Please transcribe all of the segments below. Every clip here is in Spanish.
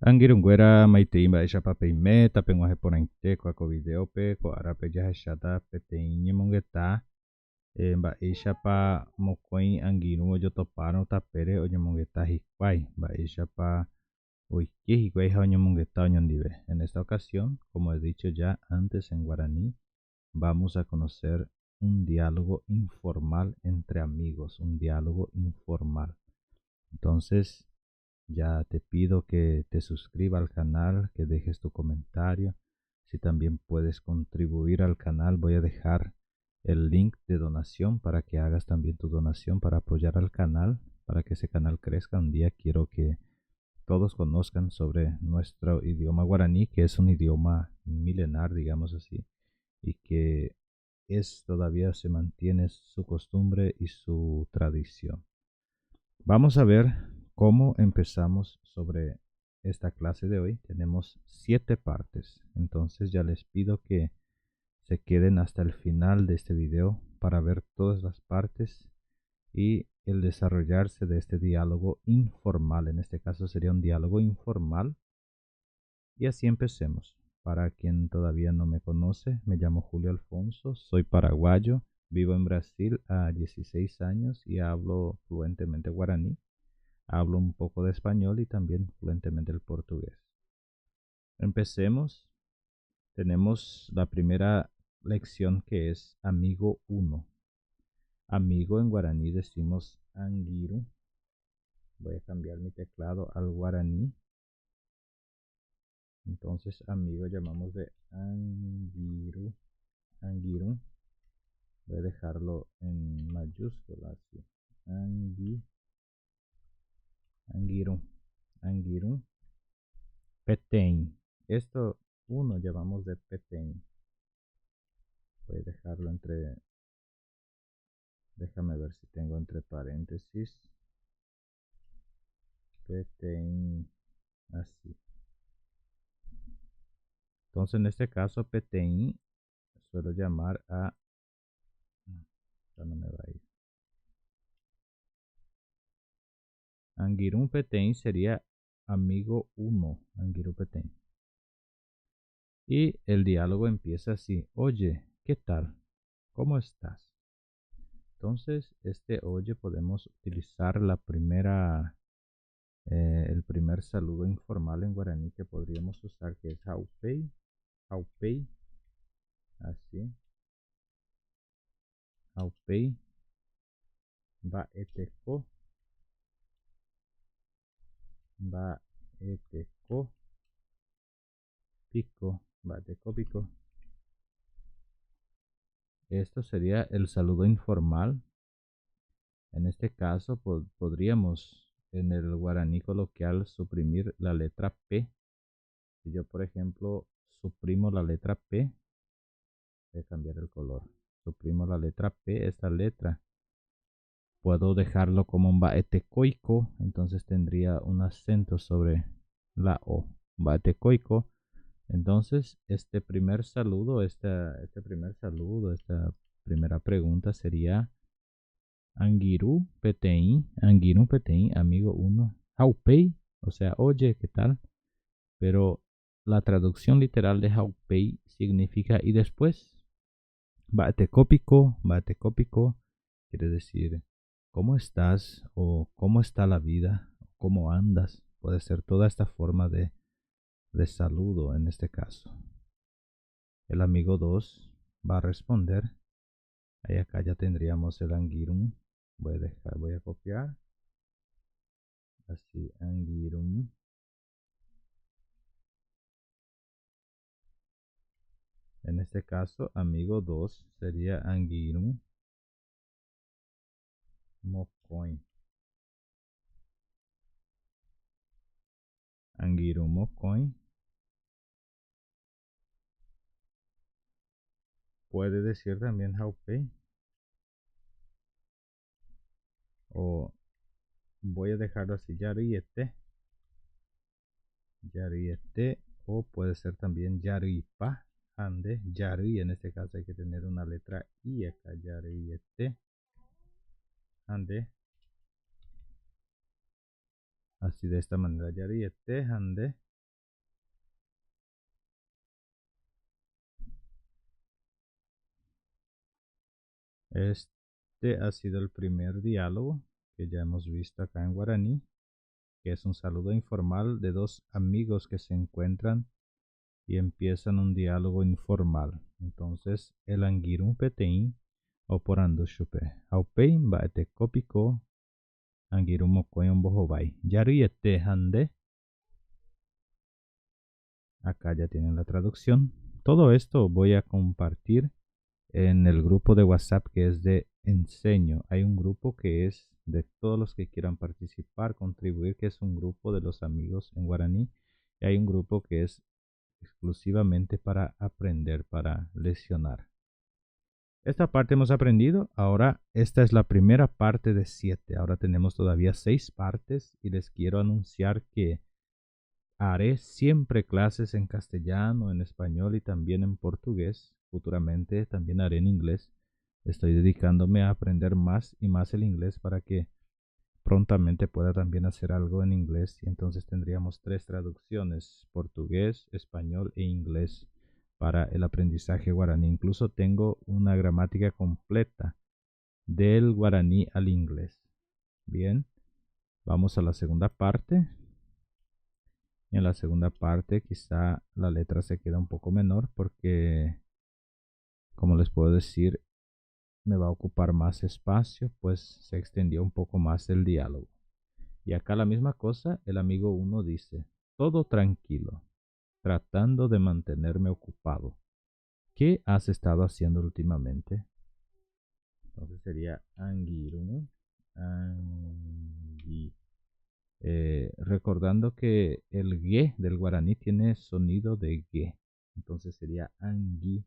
Angirunguera maiteimba echapapeime tapeguaheporãite ko videope ko árape jahecháta peteĩ ñemongeta mba'éichapa mokõi angirũ ojotopárõ tapére oñemongeta hikuái mba'éichapa oike hikuái ha oñemongeta oñondive. En esta ocasión, como he dicho ya antes en guaraní, vamos a conocer un diálogo informal entre amigos, un diálogo informal. Entonces, ya te pido que te suscribas al canal, que dejes tu comentario. Si también puedes contribuir al canal, voy a dejar el link de donación para que hagas también tu donación para apoyar al canal, para que ese canal crezca. Un día quiero que todos conozcan sobre nuestro idioma guaraní, que es un idioma milenar, digamos así, y que todavía se mantiene su costumbre y su tradición. Vamos a ver cómo empezamos sobre esta clase de hoy. Tenemos 7 partes, entonces ya les pido que se queden hasta el final de este video para ver todas las partes y el desarrollarse de este diálogo informal. En este caso sería un diálogo informal. Y así empecemos. Para quien todavía no me conoce, me llamo Julio Alfonso, soy paraguayo, vivo en Brasil a 16 años y hablo fluentemente guaraní. Hablo un poco de español y también fluentemente el portugués. Empecemos. Tenemos la primera lección que es amigo 1. Amigo en guaraní decimos angiru. Voy a cambiar mi teclado al guaraní. Entonces amigo llamamos de angiru. Angiru. Voy a dejarlo en mayúsculas. Angiru. Angiru. Petén. Esto uno llamamos de petén. Voy a dejarlo entre... Déjame ver si tengo entre paréntesis. Petén. Así. Entonces en este caso petén suelo llamar a... Ya no me va a ir. Angirun petén sería amigo 1. Angirun petén. Y el diálogo empieza así. Oye, ¿qué tal? ¿Cómo estás? Entonces, este oye podemos utilizar el primer saludo informal en guaraní que podríamos usar, que es haupei. Haupei. Así. Haupei. Baeteko. Baeteko. Pico. Baeteko pico. Esto sería el saludo informal. En este caso podríamos en el guaraní coloquial suprimir la letra P. Si yo, por ejemplo, suprimo la letra P, voy a cambiar el color. Suprimo la letra P, esta letra. Puedo dejarlo como un baetecoico, entonces tendría un acento sobre la O. Baetecoico. Entonces, este primer saludo, esta primera pregunta sería Angiru Petei, amigo 1. Haupei, o sea, oye, ¿qué tal? Pero la traducción literal de Haupei significa y después. Batekópico quiere decir ¿cómo estás? O ¿cómo está la vida? ¿Cómo andas? Puede ser toda esta forma de saludo en este caso. El amigo 2 va a responder. Ahí acá ya tendríamos el angirum. Voy a copiar. Así, angirum. En este caso, amigo 2 sería angirum mocoin. Angirum mocoin. Puede decir también haupei. O voy a dejarlo así, yariete. Yariete. O puede ser también yaripa. Ande. Yari. En este caso hay que tener una letra I acá. Yariete. Ande. Así de esta manera. Yariete. Ande. Este ha sido el primer diálogo que ya hemos visto acá en guaraní, que es un saludo informal de dos amigos que se encuentran y empiezan un diálogo informal. Entonces, el angirum petein o por andushupe. Aupein baete kopiko angirum mokoyon bohobai. Yariete hande. Acá ya tienen la traducción. Todo esto voy a compartir en el grupo de WhatsApp que es de Enseño. Hay un grupo que es de todos los que quieran participar, contribuir, que es un grupo de los amigos en guaraní. Y hay un grupo que es exclusivamente para aprender, para lesionar. Esta parte hemos aprendido. Ahora esta es la primera parte de 7. Ahora tenemos todavía 6 partes y les quiero anunciar que haré siempre clases en castellano, en español y también en portugués. Futuramente también haré en inglés. Estoy dedicándome a aprender más y más el inglés para que prontamente pueda también hacer algo en inglés y entonces tendríamos 3 traducciones, portugués, español e inglés para el aprendizaje guaraní. Incluso tengo una gramática completa del guaraní al inglés. Bien, vamos a la segunda parte. En la segunda parte quizá la letra se queda un poco menor porque, como les puedo decir, me va a ocupar más espacio, pues se extendió un poco más el diálogo. Y acá la misma cosa, el amigo 1 dice, todo tranquilo, tratando de mantenerme ocupado. ¿Qué has estado haciendo últimamente? Entonces sería angirum, angi. Recordando que el ge del guaraní tiene sonido de ge. Entonces sería angi,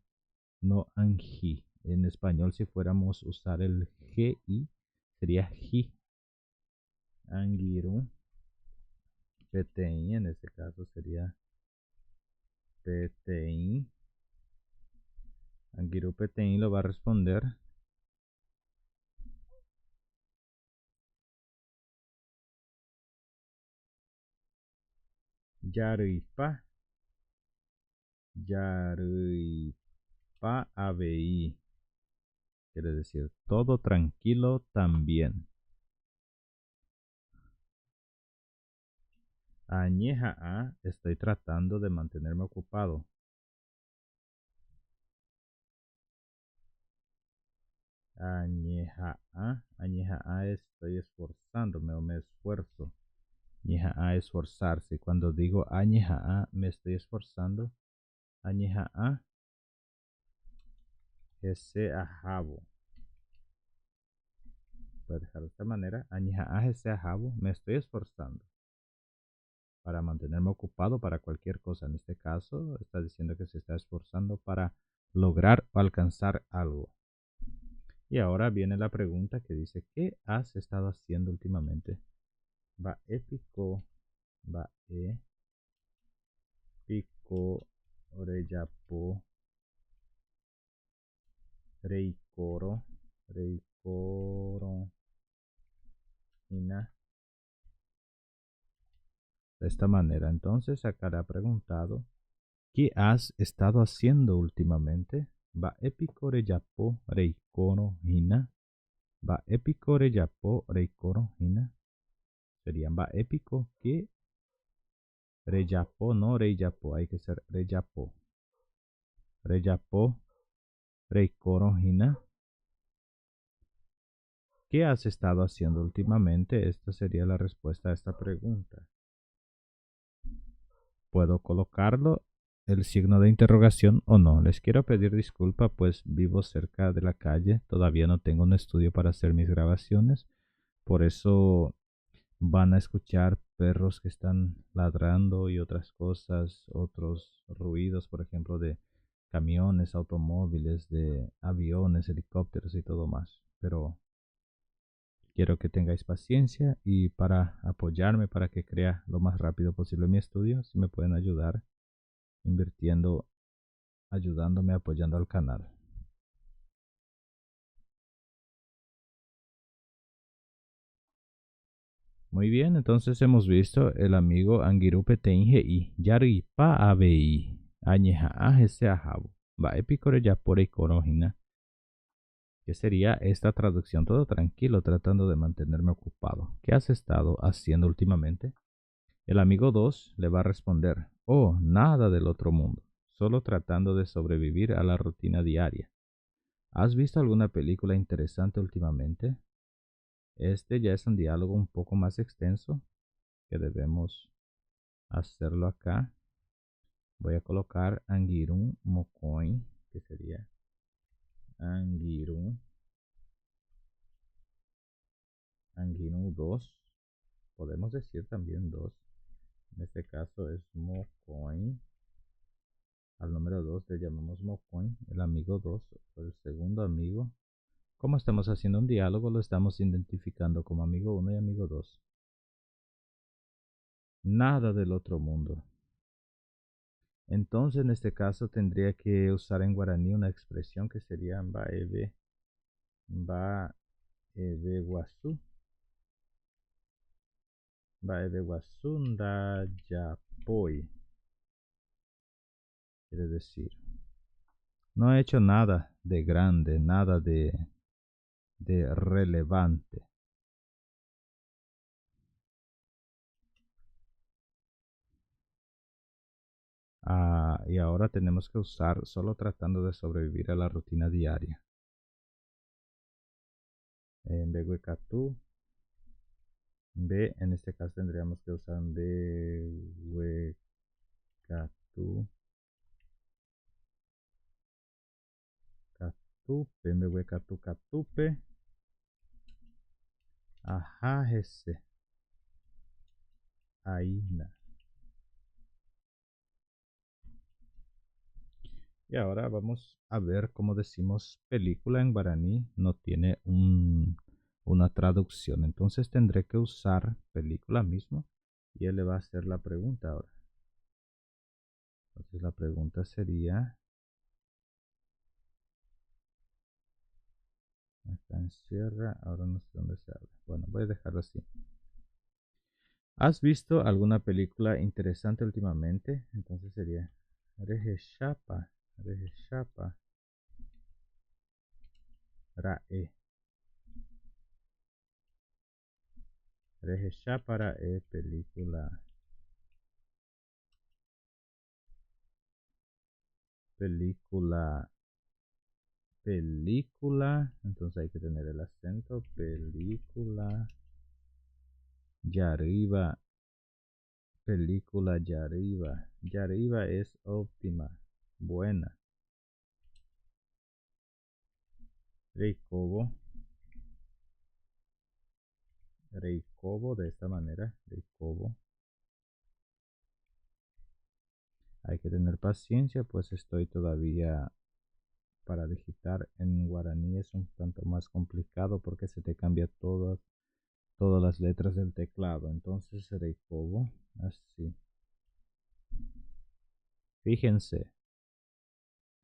no angi. En español, si fuéramos a usar el gi, sería ji. Angirum. PTI en este caso sería PTI. Angiru PTI lo va a responder. Yaruipa. Yaruipa ABI. Quiere decir todo tranquilo también. Añeja A, estoy tratando de mantenerme ocupado. Añeja A estoy esforzándome o me esfuerzo. Añeja A, esforzarse. Cuando digo añeja A, me estoy esforzando. Añeja A, ese ajabo. Puede dejar de esta manera. Añeja A, ese ajabo. Me estoy esforzando para mantenerme ocupado para cualquier cosa. En este caso, está diciendo que se está esforzando para lograr o alcanzar algo. Y ahora viene la pregunta que dice, ¿qué has estado haciendo últimamente? Va épico, va pico, oreyapo, reicoro, ina. De esta manera, entonces, acá le ha preguntado, ¿qué has estado haciendo últimamente? Va épico, oreyapo, reicoro, ina. Va épico, reyapo, reicoro, ina. Serían va épico, que reyapo, no reyapo, hay que ser reyapo. Reyapo, reicoro, ina. ¿Qué has estado haciendo últimamente? Esta sería la respuesta a esta pregunta. ¿Puedo colocarlo el signo de interrogación o no? Les quiero pedir disculpa, pues vivo cerca de la calle. Todavía no tengo un estudio para hacer mis grabaciones. Por eso van a escuchar perros que están ladrando y otras cosas, otros ruidos, por ejemplo, de camiones, automóviles, de aviones, helicópteros y todo más. Pero quiero que tengáis paciencia y para apoyarme, para que crea lo más rápido posible mi estudio, si me pueden ayudar invirtiendo, ayudándome, apoyando al canal. Muy bien, entonces hemos visto el amigo Angirupe Teinge Yari Pa Abei Añeja Ajese Ajabo Va Epicore Yapore Corojina. ¿Qué sería esta traducción? Todo tranquilo, tratando de mantenerme ocupado. ¿Qué has estado haciendo últimamente? El amigo 2 le va a responder, oh, nada del otro mundo, solo tratando de sobrevivir a la rutina diaria. ¿Has visto alguna película interesante últimamente? Este ya es un diálogo un poco más extenso que debemos hacerlo acá. Voy a colocar Angirum Mocoin, que sería Angirum, Angirum 2. Podemos decir también 2. En este caso es Mocoin. Al número 2 le llamamos Mocoin, el amigo 2 o el segundo amigo. Como estamos haciendo un diálogo, lo estamos identificando como amigo 1 y amigo 2. Nada del otro mundo. Entonces, en este caso, tendría que usar en guaraní una expresión que sería Baebe Guazú. Baebe Guazunda Yapoi. Quiere decir, no he hecho nada de grande, nada de relevante. Y ahora tenemos que usar solo tratando de sobrevivir a la rutina diaria. En Beguecatú, B, en este caso tendríamos que usar Beguecatú, Catupe, Beguecatú, Catupe, Ajajese, Aina. Y ahora vamos a ver cómo decimos película en guaraní. No tiene una traducción. Entonces tendré que usar película mismo. Y él le va a hacer la pregunta ahora. Entonces la pregunta sería... Acá en Sierra. Ahora no sé dónde se habla. Bueno, voy a dejarlo así. ¿Has visto alguna película interesante últimamente? Entonces sería... Rejeshapa. Rejeshapa. Rae. Rejeshapa Rae película. Película, entonces hay que tener el acento, película, ya arriba, película ya arriba es óptima, buena, Reikobo, Reikobo de esta manera, Reikobo. Hay que tener paciencia, pues estoy todavía para digitar en guaraní es un tanto más complicado porque se te cambia todas las letras del teclado. Entonces Reikobo, así. Fíjense,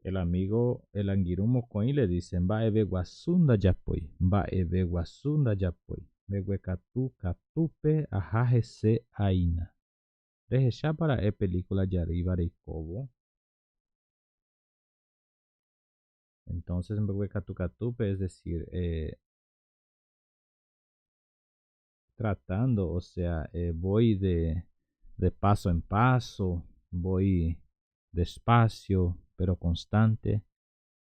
el amigo, el anguirumo coin le dicen, va ebe guasunda yapoy, va ebe guasunda yapoy, beguecatú catupe ajajese aina. Deje ya para película yariba de cobo. Entonces, en beguecatú catupe, es decir, tratando, o sea, voy de paso en paso, voy despacio, pero constante.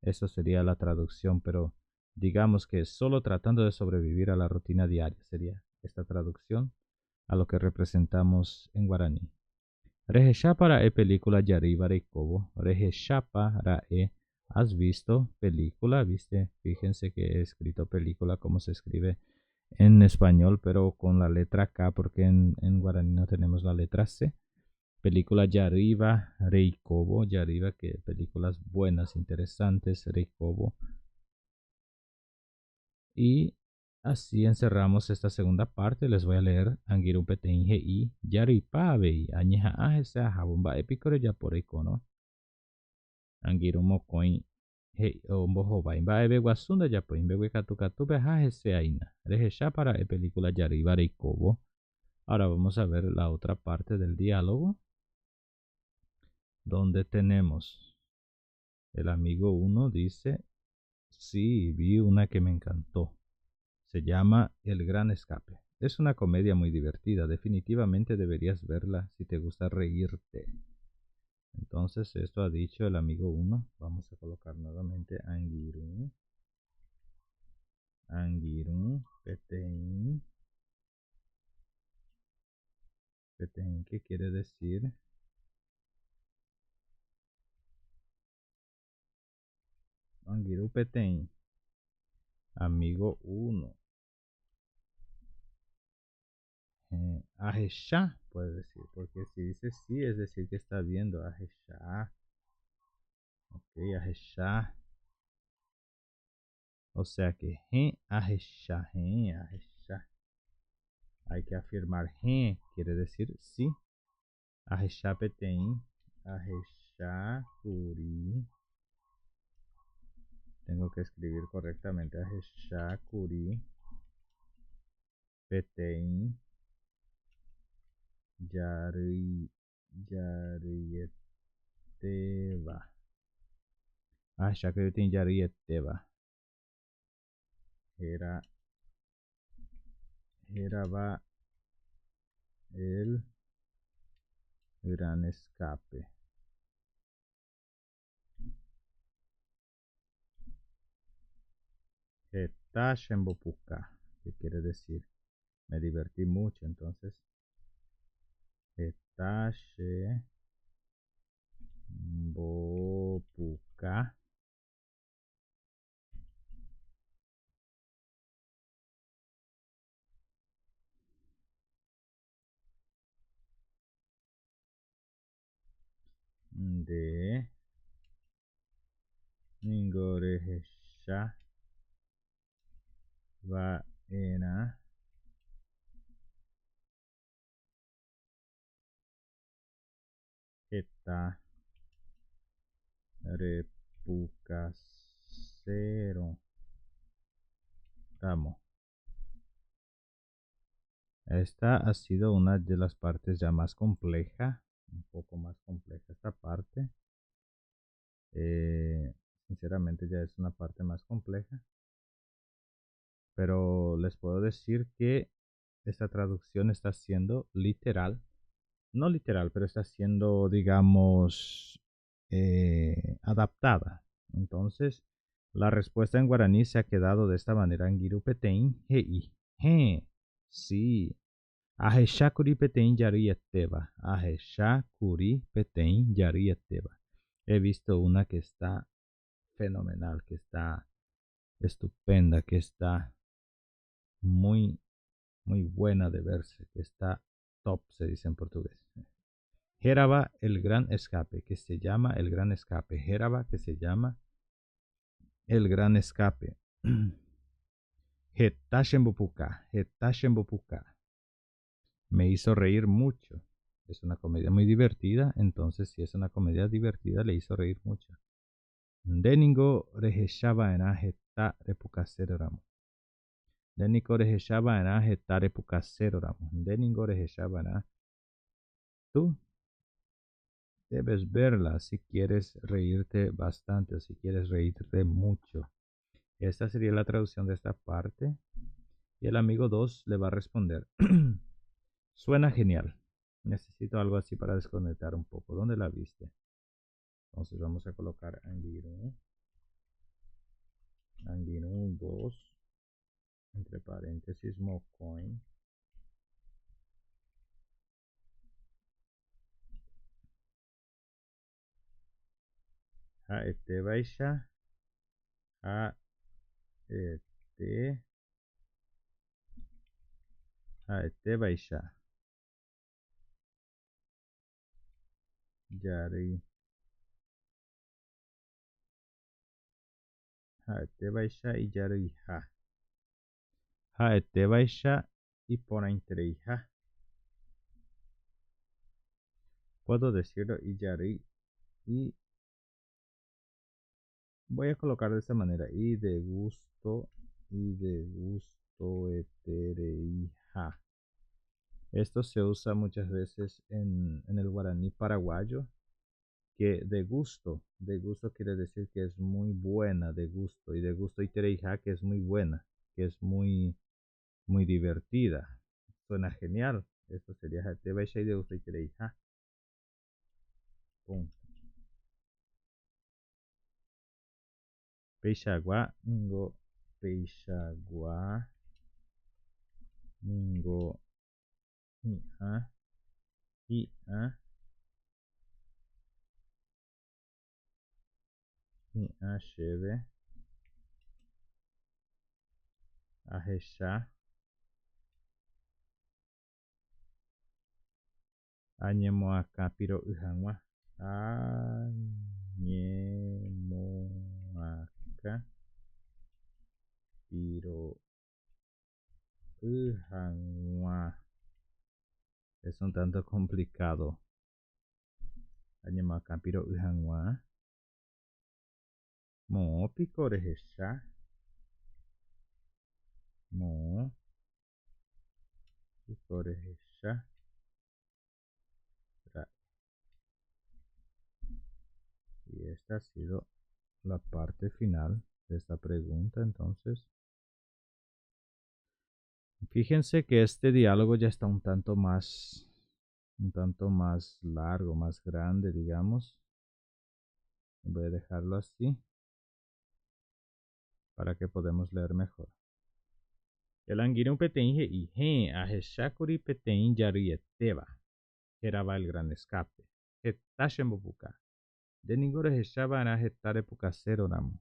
Eso sería la traducción, pero digamos que solo tratando de sobrevivir a la rutina diaria sería esta traducción a lo que representamos en guaraní. Rejeshapa e película Yariba Reikobo. Rejeshapa e. ¿Has visto película? ¿Viste? Fíjense que he escrito película como se escribe en español, pero con la letra K porque en guaraní no tenemos la letra C. Película Yariba Reikobo. Yariba, que películas buenas, interesantes, Reikobo. Y así encerramos esta segunda parte. Les voy a leer Angirum Petenje y Yaripabei. Añeja Ajesa Jabumba Epicore ya por icono. Angirum Mocoin. Hey, Ombojoba. Imba Ebe Guasunda ya pues. Imbe Katupe Ajese Aina. Rejesha para película Yariba Reikobo. Ahora vamos a ver la otra parte del diálogo. Donde tenemos el amigo 1 dice: Sí, vi una que me encantó. Se llama El Gran Escape. Es una comedia muy divertida. Definitivamente deberías verla si te gusta reírte. Entonces, esto ha dicho el amigo uno. Vamos a colocar nuevamente Angiru. Angiru, Petein. Petein, ¿qué quiere decir? Angiru Petein. Amigo uno. Ajesha, puede decir, porque si dice sí, es decir que está viendo. Ajesha. Ok, Ajesha. O sea que Ajesha, Ajesha. Hay que afirmar quiere decir sí. Ajesha Petein. Ajesha Kuri. Tengo que escribir correctamente. Ajesha Kuri. Petein. Yari. Yariyeteva. Ajesha Yariyeteva. Era va el gran escape. Hetashembopuka, ¿qué quiere decir? Me divertí mucho, entonces. Hetashembopuka. De Ningorejesha Vaena Eta Repukasero Ramo. Esta ha sido una de las partes ya más compleja, un poco más compleja esta parte. Sinceramente ya es una parte más compleja, pero les puedo decir que esta traducción está siendo literal, no literal, pero está siendo, digamos, adaptada. Entonces, la respuesta en guaraní se ha quedado de esta manera: Angiru petein hei. He, sí. Ajesha kuri petein yari eteba. Ajesha kuri petein yari eteba. He visto una que está fenomenal, que está estupenda, que está muy, muy buena de verse, que está top, se dice en portugués. Jeraba el gran escape, que se llama el gran escape. Jeraba, que se llama el gran escape. Hetashembupuka, Hetashembupuka. Me hizo reír mucho. Es una comedia muy divertida, entonces si es una comedia divertida le hizo reír mucho. Deningo reheshaba en ajeta repucaseroramo. Deningo reheshaba en ajeta repucaseroramo. Deningo reheshaba en. Tú debes verla si quieres reírte bastante o si quieres reírte mucho. Esta sería la traducción de esta parte. Y el amigo 2 le va a responder. Suena genial. Necesito algo así para desconectar un poco. ¿Dónde la viste? Entonces vamos a colocar Angiru. Angiru 2. Entre paréntesis Mocoin. Haete Baisha. Haete. Haete Baisha. Yari. Haete Baisha y Yari Ha. Haete Baisha y por entre hija. Puedo decirlo y Yari. Y voy a colocar de esta manera: y de gusto etereija. Esto se usa muchas veces en el guaraní paraguayo que de gusto quiere decir que es muy buena, de gusto, y de gusto itereija que es muy buena, que es muy divertida. Suena genial. Esto sería te vais de gusto itereija. Pum. Peixagua, ningo, peixagua, ningo, ia, ia, ia, cheve, arrechar, Añemoacá piro yhag̃ua. Añemoacá piro yhag̃ua. Es un tanto complicado. Añemoacá piro yhag̃ua. Mo'õpiko rehecha. Mo'õpiko rehecha. Y esta ha sido la parte final de esta pregunta. Entonces, fíjense que este diálogo ya está un tanto más largo, más grande, digamos. Voy a dejarlo así para que podamos leer mejor. El anguirón petein y a heshakuri petein yarieteva. Era va el gran escape. Hetashembopuka. De ningún heshaban a hetare pucasero ramo.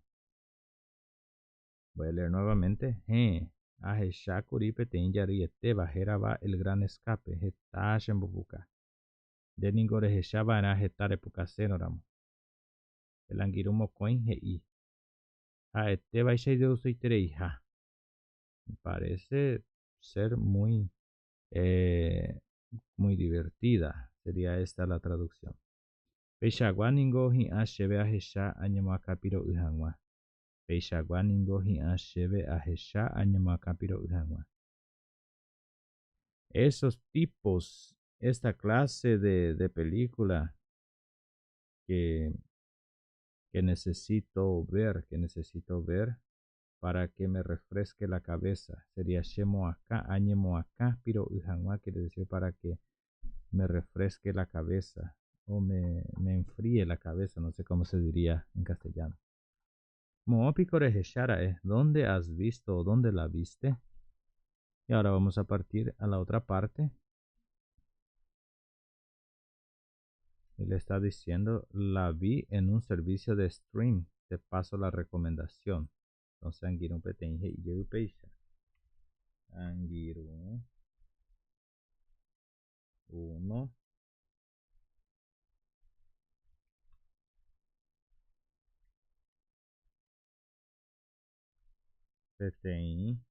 Voy a leer nuevamente. A heshakuri petein yarieteva. Era va el gran escape. Hetashembopuka. De ningún heshaban a hetare pucasero ramo. El anguirón mocoin y a eteva y se dio su itereija. Parece ser muy divertida. Sería esta la traducción. Peixagua ningo hi'a chéve ahecha añemoakapiro yhag̃ua. Peixagua ningo hi'a chéve ahecha añemoakapiro yhag̃ua. Esos tipos, esta clase de película que necesito ver para que me refresque la cabeza. Sería shemoacá, añemoacá, piro yhag̃ua, quiere decir para que me refresque la cabeza o me enfríe la cabeza, no sé cómo se diría en castellano. Mo'opico reheshara es ¿dónde has visto o dónde la viste? Y ahora vamos a partir a la otra parte. Y le está diciendo, la vi en un servicio de stream. Te paso la recomendación. Entonces, Angirum petenje y Yeupeixa. Angirum 1. Petein.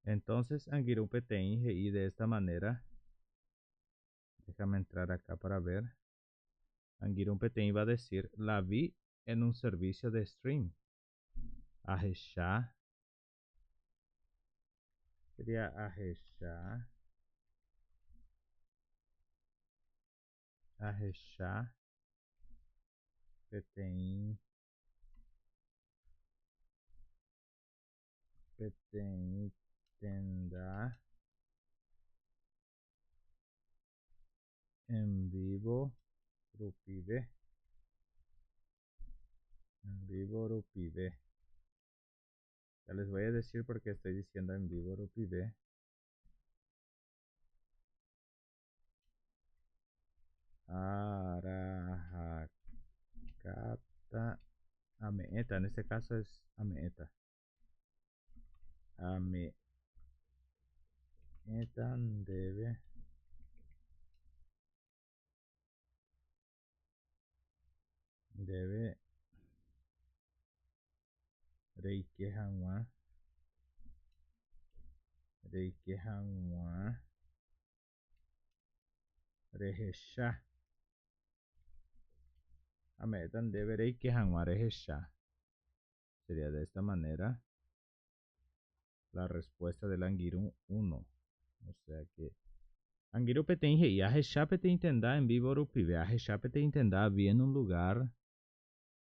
Entonces, Angirum petein y de esta manera, déjame entrar acá para ver. Angirum petein va a decir, la vi en un servicio de stream. Ajesha. Sería Ajesha. Ajesha. Petein. Petein tendrá en vivo Rupive. En vivo Rupive. Ya les voy a decir por qué estoy diciendo en vivo Rupive. Arahakata Ameeta, en este caso es ameeta. Ameetan debe reike hag̃ua rehecha. Ameetan debe reike hag̃ua rehecha. Sería de esta manera la respuesta del Anguirú 1. O sea que Anguirú petein y ahecha petein tendrá en vivo rupive. Ahecha petein tendrá bien un lugar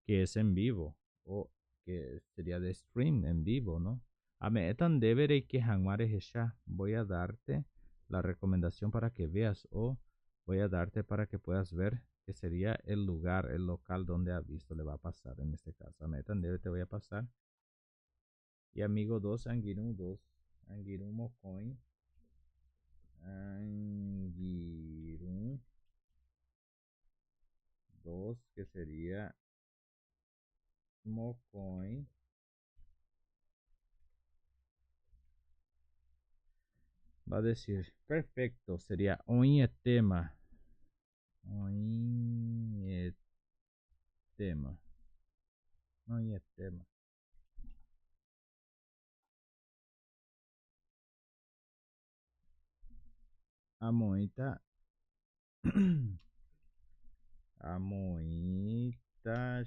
que es en vivo o que sería de stream en vivo, ¿no? Ameetan debe reike hag̃ua rehecha. Voy a darte la recomendación para que veas o voy a darte para que puedas ver que sería el lugar, el local donde ha visto le va a pasar en este caso. Ameetan debe te voy a pasar. Y amigo 2, Anguirú 2, Anguirú Mocoin, Anguirú 2, que sería Mocoin. Va a decir, perfecto, sería oñetema. Oñetema. Oñetema. Amoita. Amoita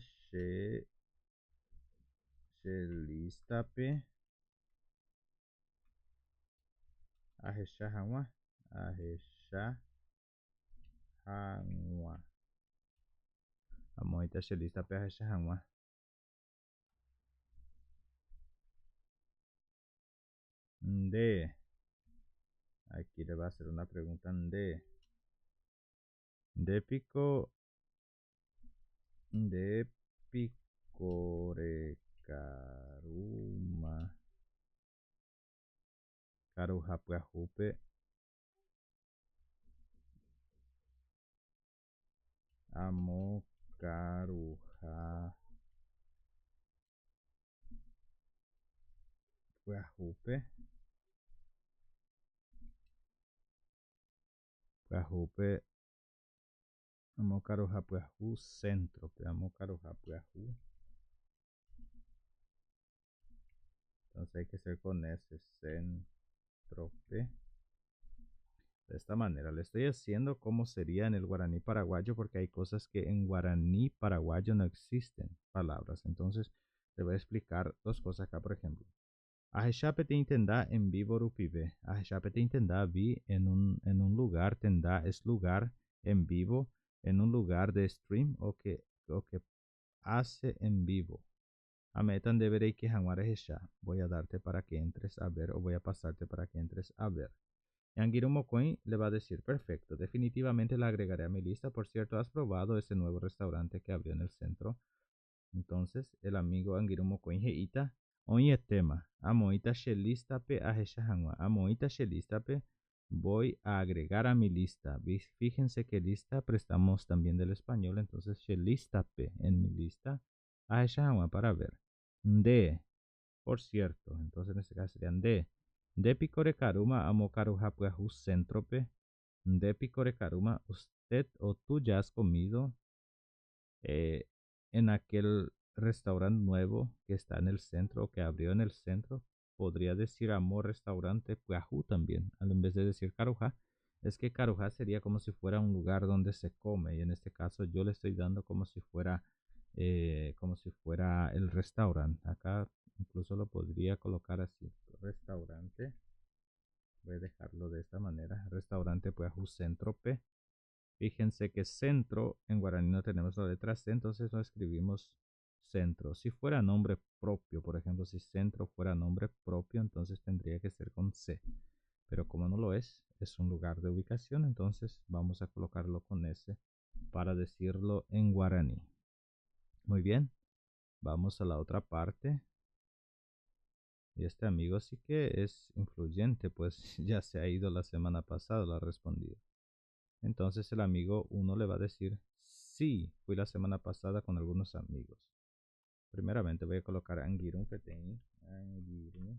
Shelistape. Ahecha hag̃ua. Ahecha hag̃ua. Amoita Shelistape ahecha hag̃ua. De. Aquí le va a hacer una pregunta de. De pico. De picorecaruma. Carujapuajupe. Amo caruja. Puajupe. Puajupe. Amo carujapuaju centro. Amo carujapuaju. Entonces hay que ser con ese centro. De esta manera le estoy haciendo como sería en el guaraní paraguayo porque hay cosas que en guaraní paraguayo no existen palabras. Entonces le voy a explicar dos cosas acá, por ejemplo. Ahechape te intendá en vivo rupive. Ahechape te intendá vi en un lugar, tendá es lugar en vivo, en un lugar de stream o que hace en vivo. Ametan deberé que hag̃ua rehecha. Voy a darte para que entres a ver o voy a pasarte para que entres a ver. Anguirú Mocoin le va a decir, perfecto, definitivamente la agregaré a mi lista. Por cierto, ¿has probado ese nuevo restaurante que abrió en el centro? Entonces, el amigo Anguirú Mocoin heita, oye tema, amoita shelistape ahecha hag̃ua, amoita shelistape, voy a agregar a mi lista. Fíjense que lista prestamos también del español, entonces shelistape en mi lista, ahecha hag̃ua para ver. De, por cierto, entonces en este caso serían de picorecaruma amo carujapuaju centrope. De picorecaruma, usted o tú ya has comido en aquel restaurante nuevo que está en el centro, que abrió en el centro. Podría decir amor restaurante puaju también, en vez de decir caruja. Es que caruja sería como si fuera un lugar donde se come y en este caso yo le estoy dando como si fuera el restaurante. Acá incluso lo podría colocar así, restaurante. Voy a dejarlo de esta manera, restaurante puaju centrope. Fíjense que centro en guaraní no tenemos la letra C, entonces no escribimos centro. Si fuera nombre propio, por ejemplo, si centro fuera nombre propio, entonces tendría que ser con C. Pero como no lo es un lugar de ubicación, entonces vamos a colocarlo con S para decirlo en guaraní. Muy bien, vamos a la otra parte. Y este amigo sí que es influyente, pues ya se ha ido la semana pasada, lo ha respondido. Entonces el amigo 1 le va a decir, sí, fui la semana pasada con algunos amigos. Primeramente voy a colocar Angirum Petein. Angirum.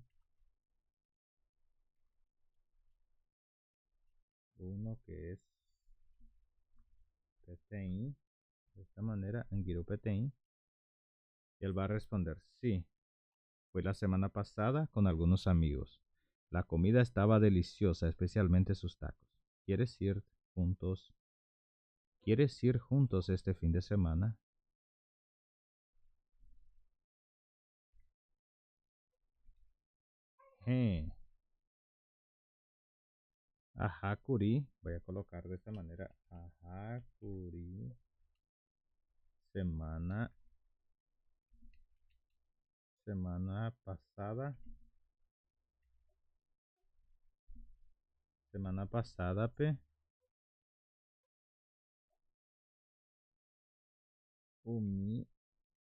Uno que es Petein. De esta manera, Angirum Petein. Y él va a responder, sí. Fue la semana pasada con algunos amigos. La comida estaba deliciosa, especialmente sus tacos. ¿Quieres ir juntos? ¿Quieres ir juntos este fin de semana? Hey. Ajakuri, voy a colocar de esta manera. Ajakuri, semana pasada. Semana pasada, pe. Umi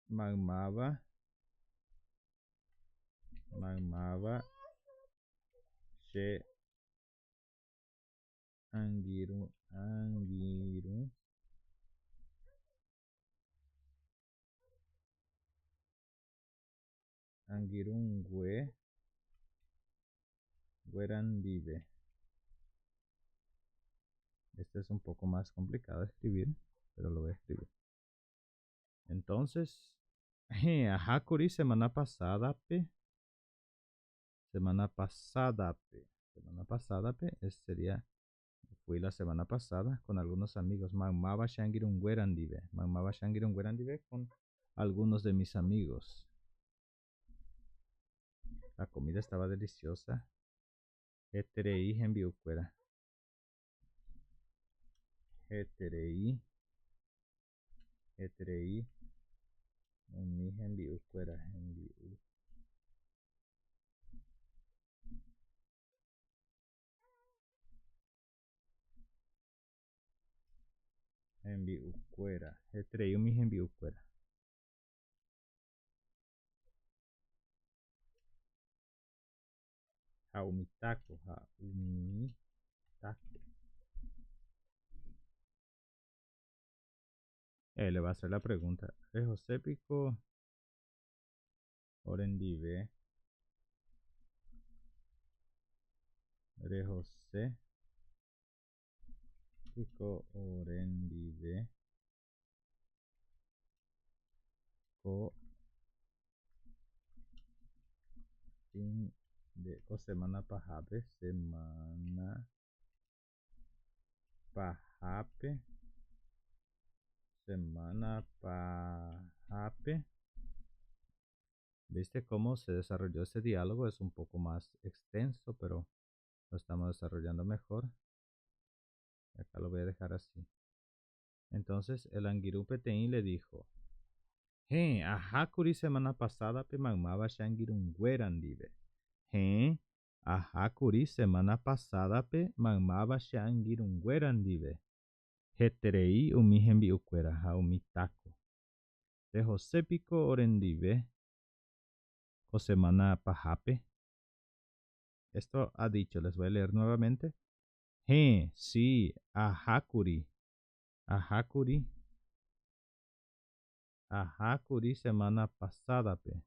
magmava she angiru angirungwe guerandive. Este es un poco más complicado de escribir, pero lo voy a escribir. Entonces, ajakuri semana pasada, pe. Semana pasada, pe. Semana pasada, pe. Este sería, fui la semana pasada con algunos amigos. Magmava shangirun guerandive. Magmava shangirun guerandive con algunos de mis amigos. La comida estaba deliciosa. Heterei enviuquera. Heterei umi enviuquera. Enviuquera. Heterei umi enviuquera. Jaumitaco. Jaumitaco. Le va a hacer la pregunta. ¿Es José Pico Orendive? ¿Es José Pico Orendive? O fin de o semana pajape. Semana pajape. Semana pajape. ¿Viste cómo se desarrolló ese diálogo? Es un poco más extenso, pero lo estamos desarrollando mejor. Acá lo voy a dejar así. Entonces el Angiru Petein le dijo: ajakuri semana pasada pe magmava shangirun guerandive. Ajakuri semana pasada pe magmava shangirun guerandive. Heterei umihen biuquera jaumitako. De José Pico Orendive. O semana pajape. Esto ha dicho, les voy a leer nuevamente. Sí, ajakuri. Ajakuri. Ajakuri semana pasada, pe.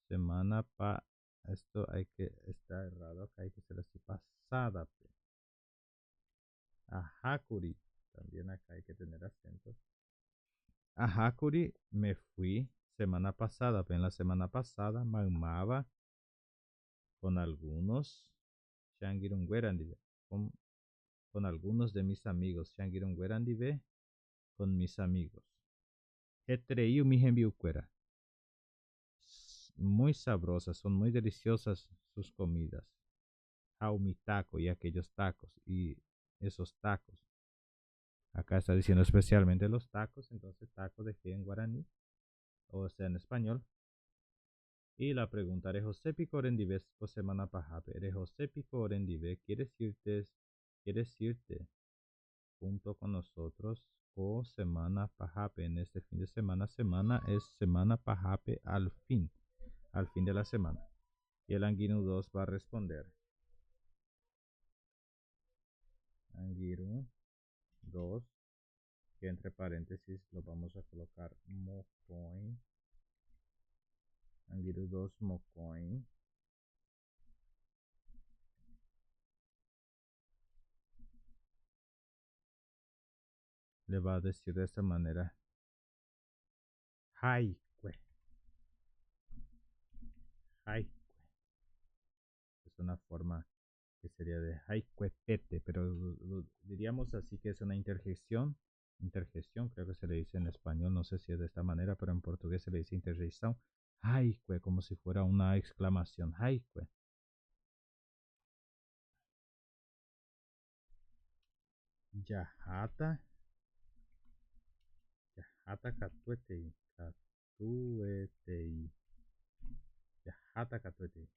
Semana pa. Esto hay que, está errado acá, hay que ser así, pasada, pe. Ajakuri. También acá hay que tener acento. Ajakuri, me fui semana pasada, pe. En la semana pasada, magmaba con algunos. Shangirun Guerandive. Con algunos de mis amigos. Shangirun Guerandive. Con mis amigos. Hetreu mi enviuquera. Muy sabrosas, son muy deliciosas sus comidas. Jaumitaco y aquellos tacos y esos tacos. Acá está diciendo especialmente los tacos, entonces tacos de en guaraní, o sea en español. Y la pregunta, ¿eres José Pico Orendive o semana pajape? ¿Eres José Pico Orendive? ¿Quieres irte junto con nosotros o semana pajape en este fin de semana? Semana es semana pajape al fin de la semana. Y el Angiru 2 va a responder. Angiru 2, que entre paréntesis lo vamos a colocar mocoin. Angiru 2 mocoin. Le va a decir de esta manera. Haikue. Haikue. Es una forma que sería de haikwepete, pero diríamos así que es una interjección. Interjección, creo que se le dice en español, no sé si es de esta manera, pero en portugués se le dice interjección. Haikue, como si fuera una exclamación. Haikue. Yahata. Yahata katuetei. Katuetei. Yahata katuetei.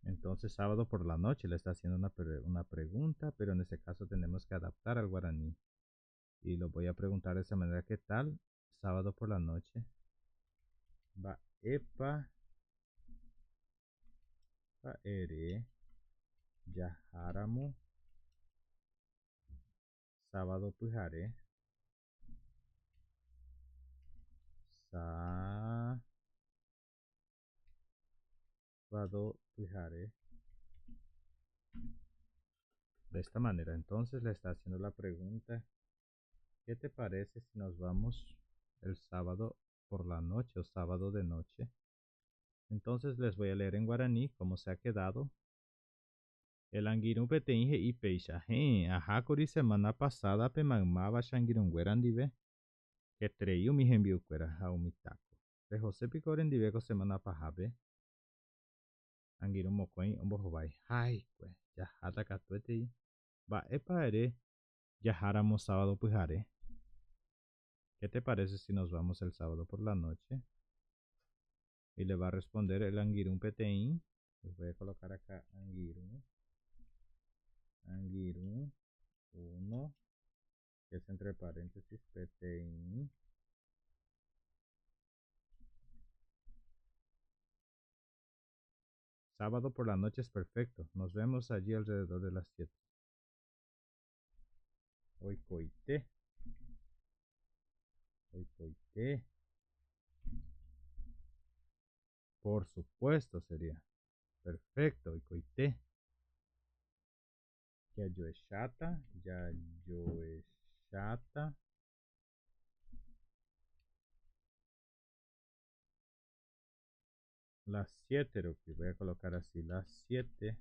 Entonces, sábado por la noche le está haciendo una pregunta, pero en este caso tenemos que adaptar al guaraní. Y lo voy a preguntar de esa manera: ¿qué tal? Sábado por la noche. Va epa. Va ere. Yaharamu. Sábado pujare. Sábado pujare. De esta manera, entonces le está haciendo la pregunta: ¿qué te parece si nos vamos el sábado por la noche o sábado de noche? Entonces les voy a leer en guaraní cómo se ha quedado. El anguirun peteñje y peixa. Ajá, semana pasada pe magmaba shangirun guerandive. Que treyu mi enviucuera jaumitaco. De José Picoren diveco semana pajabe. Anguirun mocoin ombojobai. Ay, pues, ya jata catuete. Va epaere. Ya jaramos sábado pujare. ¿Qué te parece si nos vamos el sábado por la noche? Y le va a responder el anguirun peteín. Les voy a colocar acá anguirun. Anguirun 1, que es entre paréntesis peteín. Sábado por la noche es perfecto. Nos vemos allí alrededor de las 7. Hoy coité. Hoy coité. Por supuesto sería. Perfecto. Hoy coité. Ya yo es chata. Ya yo es chata. Las 7 rupi. Voy a colocar así. Las 7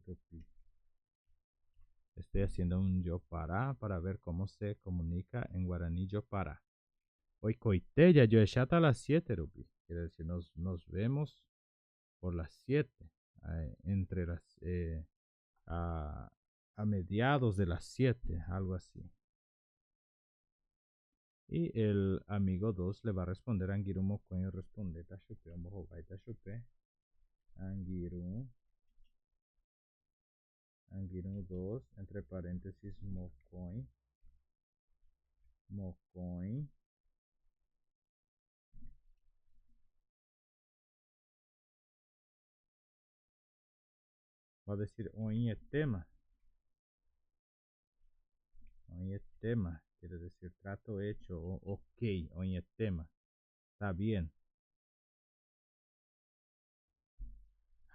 rupi. Estoy haciendo un yo para ver cómo se comunica en guaraní yo para. Hoy coité, ya yo chata a las 7 rupi. Quiere decir, nos vemos por las 7. Entre las a mediados de las 7, algo así. Y el amigo 2 le va a responder a Angiru Mocoin. Responde Tashupe, Ombohobai Tashupe. Angiru 2, entre paréntesis Mocoin. Mocoin. Va a decir Oñetema. Oñetema. Quiere decir trato hecho o ok. Oñetema. Está bien.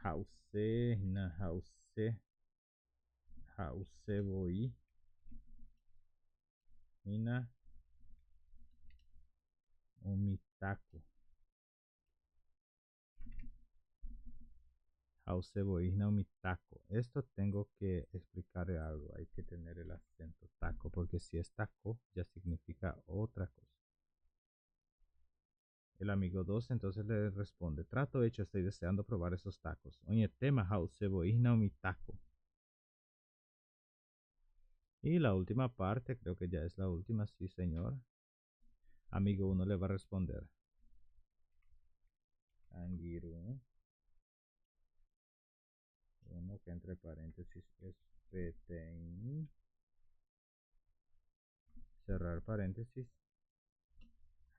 Hause. Na hause. Hause voy. Ina Omitako. Hauseboína Omitako. Esto tengo que explicarle algo. Hay que tener el acento taco, porque si es taco ya significa otra cosa. El amigo 2 entonces le responde: trato hecho, estoy deseando probar esos tacos. Oye, tema Hauseboína Omitako. Y la última parte, creo que ya es la última, sí señor. Amigo 1 le va a responder: Angiru 1, que entre paréntesis es petein. Cerrar paréntesis.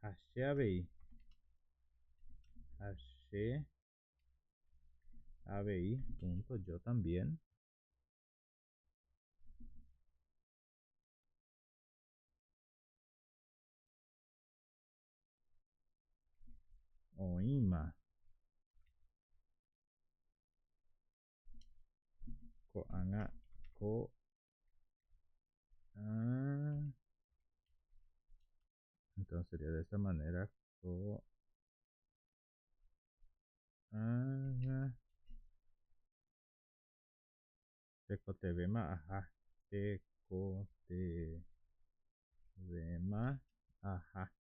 Hasheabei. Hashe ABI, punto, yo también. Oima. Koanga. Ko. Ah, entonces sería de esta manera. Ko. Ah, Tekotebema. Ajá. Tekotebema. Ajá.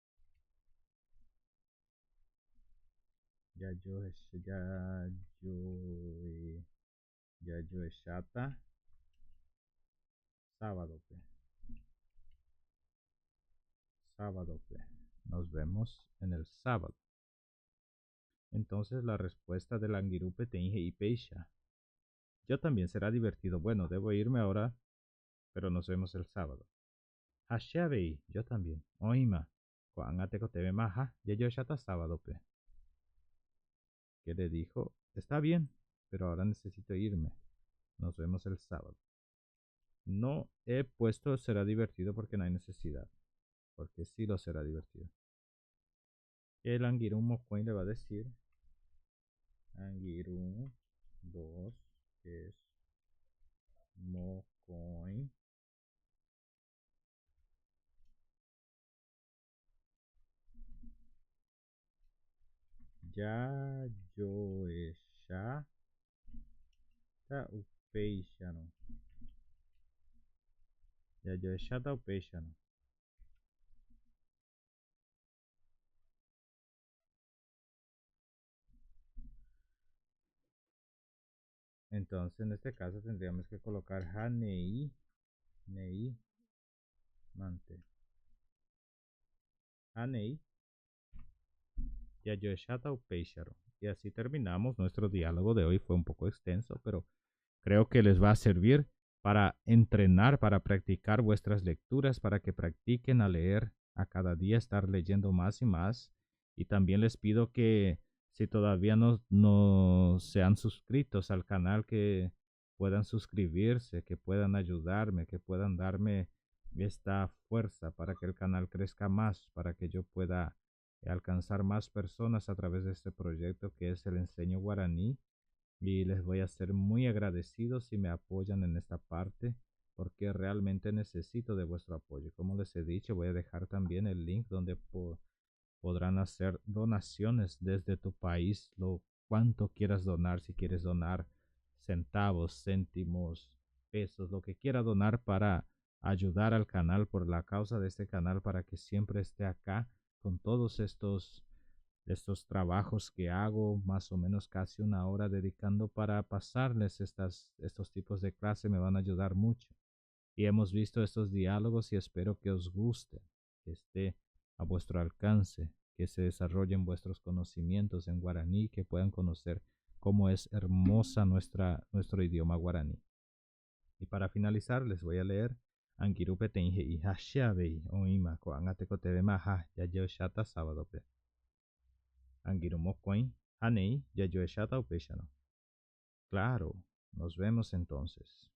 Ya yo ya yo ya yo shata sábado pe. Sábado pe. Nos vemos en el sábado. Entonces la respuesta del Angirupe te inge y peisha. Yo también será divertido. Bueno, debo irme ahora, pero nos vemos el sábado. Hashabei, yo también. Oima. Kuangate kotebe maja. Ya yo shata sábado pe. Que le dijo, está bien, pero ahora necesito irme. Nos vemos el sábado. No he puesto será divertido porque no hay necesidad. Porque sí lo será divertido. El Angirum Mocoin le va a decir. Angirum 2 es Mocoin. Ya yo ya ta upeixano. Ya yo ya ta upeixano. Entonces en este caso tendríamos que colocar hanei, nei, mante. Hanei, ya yo ya ta upeixano. Y así terminamos. Nuestro diálogo de hoy fue un poco extenso, pero creo que les va a servir para entrenar, para practicar vuestras lecturas, para que practiquen a leer a cada día, estar leyendo más y más. Y también les pido que si todavía no se han suscritos al canal, que puedan suscribirse, que puedan ayudarme, que puedan darme esta fuerza para que el canal crezca más, para que yo pueda alcanzar más personas a través de este proyecto que es el Enseño Guaraní. Y les voy a ser muy agradecido si me apoyan en esta parte porque realmente necesito de vuestro apoyo. Como les he dicho, voy a dejar también el link donde podrán hacer donaciones desde tu país, lo cuanto quieras donar, si quieres donar centavos, céntimos, pesos, lo que quiera donar para ayudar al canal, por la causa de este canal, para que siempre esté acá con todos estos trabajos que hago, más o menos casi una hora dedicando para pasarles estos tipos de clase, me van a ayudar mucho. Y hemos visto estos diálogos y espero que os guste, que esté a vuestro alcance, que se desarrollen vuestros conocimientos en guaraní, que puedan conocer cómo es hermosa nuestro idioma guaraní. Y para finalizar les voy a leer Angirupe Tenje y Hashabei Oima Koangate Kotebe Maha Yayo Shata sábado pe. Angirumocoin, Hanei, Yayoeshata Upeshano. Claro, nos vemos entonces.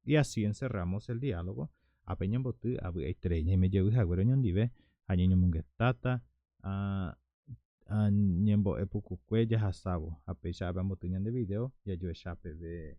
Y así encerramos el diálogo. Apeñan botu, abu estrella y me llevo a güeroñon dive, añeño mungetata, a ñembo epucuque ya hasabo, apecha abambotuñan de video, ya yo echape de